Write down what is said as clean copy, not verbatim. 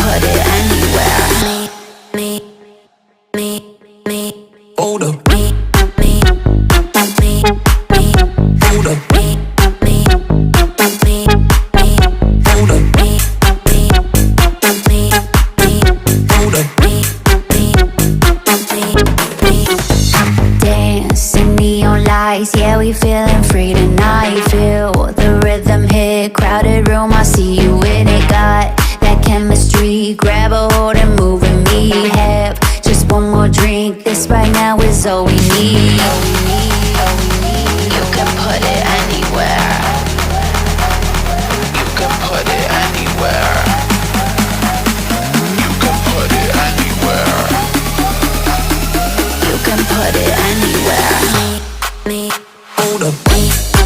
put it anywhere. Hold up. Hold up. Yeah, we feeling free tonight. Feel the rhythm hit, crowded room, I see you in it. Got that chemistry, grab a hold and move with me. Have just one more drink, this right now is all we need.